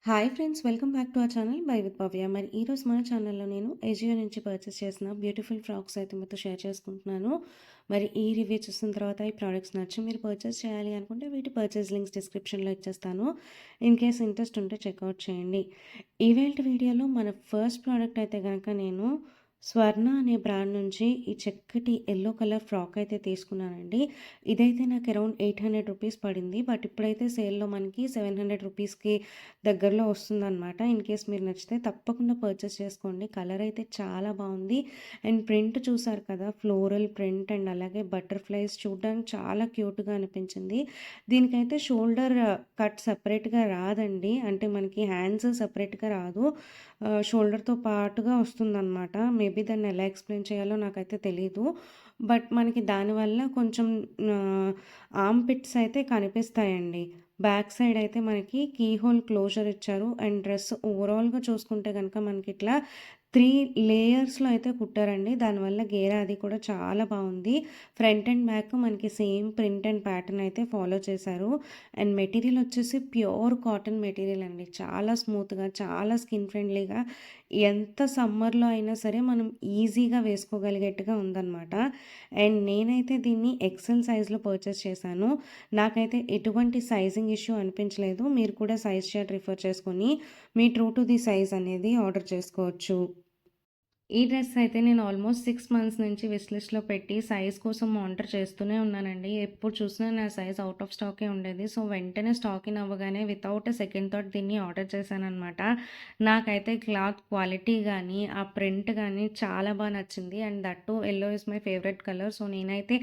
Hi friends, welcome back to our channel by with Bhavya. మరి ఈరోజు మన ఛానల్లో నేను ఏజియో నుంచి పర్చేస్ చేసిన బ్యూటిఫుల్ ఫ్రాక్స్ అయితే మీతో షేర్ చేసుకుంటున్నాను. మరి ఈ రివ్యూ చూసిన తర్వాత ఈ ప్రోడక్ట్స్ నచ్చి మీరు పర్చేస్ చేయాలి అనుకుంటే వీటి పర్చేస్ లింక్స్ డిస్క్రిప్షన్లో ఇచ్చేస్తాను. ఇన్ కేస్ ఇంట్రెస్ట్ ఉంటే చెక్అవుట్ చేయండి. ఈవేళ వీడియోలో మన ఫస్ట్ ప్రోడక్ట్ అయితే కనుక నేను స్వర్ణ అనే బ్రాండ్ నుంచి ఈ చక్కటి ఎల్లో కలర్ ఫ్రాక్ అయితే తీసుకున్నానండి. ఇదైతే నాకు అరౌండ్ 800 రూపీస్ పడింది. బట్ ఇప్పుడైతే సేల్లో మనకి 700 రూపీస్కి దగ్గరలో వస్తుందన్నమాట. ఇన్ కేస్ మీరు నచ్చితే తప్పకుండా పర్చేస్ చేసుకోండి. కలర్ అయితే చాలా బాగుంది. అండ్ ప్రింట్ చూసారు కదా, ఫ్లోరల్ ప్రింట్ అండ్ అలాగే బటర్ఫ్లైస్ చూడడానికి చాలా క్యూట్గా అనిపించింది. దీనికైతే షోల్డర్ కట్ సపరేట్గా రాదండి, అంటే మనకి హ్యాండ్స్ సపరేట్గా రాదు, షోల్డర్తో పాటుగా వస్తుందన్నమాట. మేబీ దాన్ని ఎలా ఎక్స్ప్లెయిన్ చేయాలో నాకైతే తెలీదు. బట్ మనకి దానివల్ల కొంచెం ఆర్మ్ పిట్స్ అయితే కనిపిస్తాయండి. బ్యాక్ సైడ్ అయితే మనకి కీ హోల్ క్లోజర్ ఇచ్చారు. అండ్ డ్రెస్ ఓవరాల్గా చూసుకుంటే కనుక మనకి ఇట్లా 3 లేయర్స్లో అయితే కుట్టారండి. దానివల్ల గేరా అది కూడా చాలా బాగుంది. ఫ్రంట్ అండ్ బ్యాక్ మనకి సేమ్ ప్రింట్ అండ్ ప్యాటర్న్ అయితే ఫాలో చేశారు. అండ్ మెటీరియల్ వచ్చేసి ప్యూర్ కాటన్ మెటీరియల్ అండి. చాలా స్మూత్గా, చాలా స్కిన్ ఫ్రెండ్లీగా, ఎంత సమ్మర్లో అయినా సరే మనం ఈజీగా వేసుకోగలిగేట్టుగా ఉందన్నమాట. అండ్ నేనైతే దీన్ని ఎక్సెల్ సైజ్లో పర్చేస్ చేశాను. నాకైతే ఎటువంటి సైజింగ్ ఇష్యూ అనిపించలేదు. మీరు కూడా సైజ్ చార్ట్ రిఫర్ చేసుకొని మీ ట్రూ టు ది సైజ్ అనేది ఆర్డర్ చేసుకోవచ్చు. ఈ డ్రెస్ అయితే నేను ఆల్మోస్ట్ 6 మంత్స్ నుంచి విష్ లిస్ట్‌లో పెట్టి సైజ్ కోసం మానిటర్ చేస్తూనే ఉన్నానండి. ఎప్పుడు చూసినా నా సైజ్ ఔట్ ఆఫ్ స్టాకే ఉండేది. సో, వెంటనే స్టాక్ ఇన్ అవ్వగానే వితౌట్ ఎ సెకండ్ థాట్ దీన్ని ఆర్డర్ చేశాననమాట. నాకైతే క్లాత్ క్వాలిటీ గానీ, ఆ ప్రింట్ గానీ చాలా నచ్చింది. And that two yellow is my favourite colour. So, నేనైతే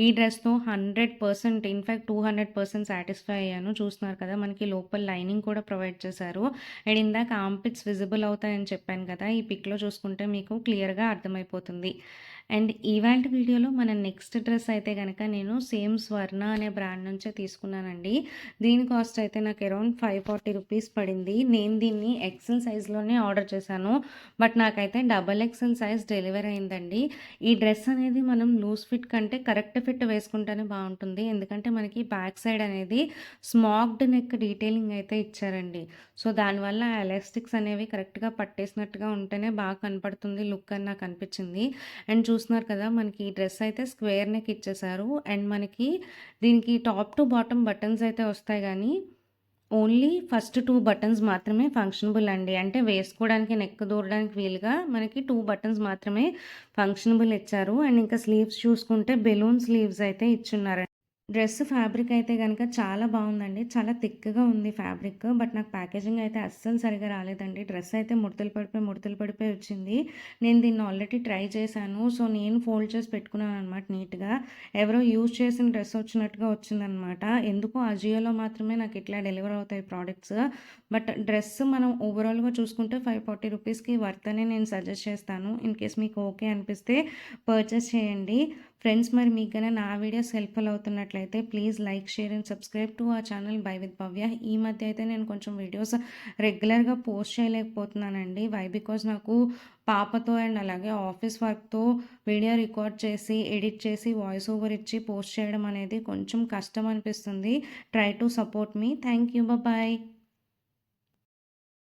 ఈ డ్రెస్‌తో 100% ఇన్‌ఫాక్ట్ 200% సాటిస్ఫై అయ్యాను. చూస్తున్నారు కదా, మనకి లోపల లైనింగ్ కూడా ప్రొవైడ్ చేశారు. అండ్ ఇందాక ఆర్మ్ పిట్స్ విజిబుల్ అవుతాయని చెప్పాను కదా, ఈ పిక్‌లో చూసుకుంటే మీకు క్లియర్‌గా అర్థమైపోతుంది. అండ్ ఇవాల్టి వీడియోలో మన నెక్స్ట్ డ్రెస్ అయితే గనక నేను సేమ్ స్వర్ణ అనే బ్రాండ్ నుంచే తీసుకున్నానండి. దీని కాస్ట్ అయితే నాకు అరౌండ్ 540 రూపీస్ పడింది. నేను దీన్ని ఎక్సెల్ సైజ్‌లోనే ఆర్డర్ చేశాను. బట్ నాకైతే డబల్ ఎక్సెల్ సైజ్ డెలివరీ అయిందండి. ఈ డ్రెస్ అనేది మనం లూజ్ ఫిట్ కంటే కరెక్ట్ ఫిట్ వేసుకుంటేనే బాగుంటుంది. ఎందుకంటే మనకి బ్యాక్ సైడ్ అనేది స్మాక్డ్ నెక్ డీటెయిలింగ్ అయితే ఇచ్చారండి. సో, దానివల్ల ఎలాస్టిక్స్ అనేవి కరెక్ట్‌గా పట్టేసినట్టుగా ఉంటేనే బాగా కనపడుతుంది లుక్ అని నాకు అనిపించింది. అండ్ చూస్తున్నారు కదా, మనకి ఈ డ్రెస్ అయితే స్క్వేర్ నెక్ ఇచ్చేసారు. అండ్ మనకి దీనికి టాప్ టు బాటమ్ బటన్స్ అయితే వస్తాయి కానీ ఓన్లీ ఫస్ట్ 2 బటన్స్ మాత్రమే ఫంక్షనబుల్ అండి. అంటే వేసుకోవడానికి నెక్ దూరడానికి వీలుగా మనకి 2 బటన్స్ మాత్రమే ఫంక్షనబుల్ ఇచ్చారు. అండ్ ఇంకా స్లీవ్స్ చూసుకుంటే బెలూన్ స్లీవ్స్ అయితే ఇచ్చున్నారు. డ్రెస్ ఫ్యాబ్రిక్ అయితే గనక చాలా బాగుందండి. చాలా థిక్‌గా ఉంది ఫ్యాబ్రిక్. బట్ నాకు ప్యాకేజింగ్ అయితే అస్సలు సరిగ్గా రాలేదండి. డ్రెస్ అయితే ముడతలు పడిపోయి వచ్చింది. నేను దీన్ని ఆల్రెడీ ట్రై చేశాను. సో, నేను ఫోల్డ్ చేసి పెట్టుకున్నాననమాట నీట్‌గా. ఎవరో యూజ్ చేసిన డ్రెస్ వచ్చినట్టుగా వచ్చిందనమాట. ఎందుకో అజియోలో మాత్రమే నాకు ఇట్లా డెలివర్ అవుతాయి ప్రోడక్ట్స్. బట్ డ్రెస్ మనం ఓవరాల్‌గా చూసుకుంటే 540 రూపీస్‌కి వర్త్ అని నేను సజెస్ట్ చేస్తాను. ఇన్ కేస్ మీకు ఓకే అనిపిస్తే పర్చేస్ చేయండి. ఫ్రెండ్స్, మరి మీకు గనక నా వీడియోస్ హెల్ప్‌ఫుల్ అవుతున్నట్లయితే please like, share and subscribe to our channel by with Bhavya. ఈ మధ్య అయితే నేను కొంచెం వీడియోస్ రెగ్యులర్‌గా పోస్ట్ చేయలేకపోతున్నానండి. వై? బికాజ్ నాకు పాపతో అండ్ అలాగే ఆఫీస్ వర్క్‌తో వీడియో రికార్డ్ చేసి, ఎడిట్ చేసి, వాయిస్ ఓవర్ ఇచ్చి పోస్ట్ చేయడం అనేది కొంచెం కష్టం అనిపిస్తుంది. Try to support me. Thank you. Bye.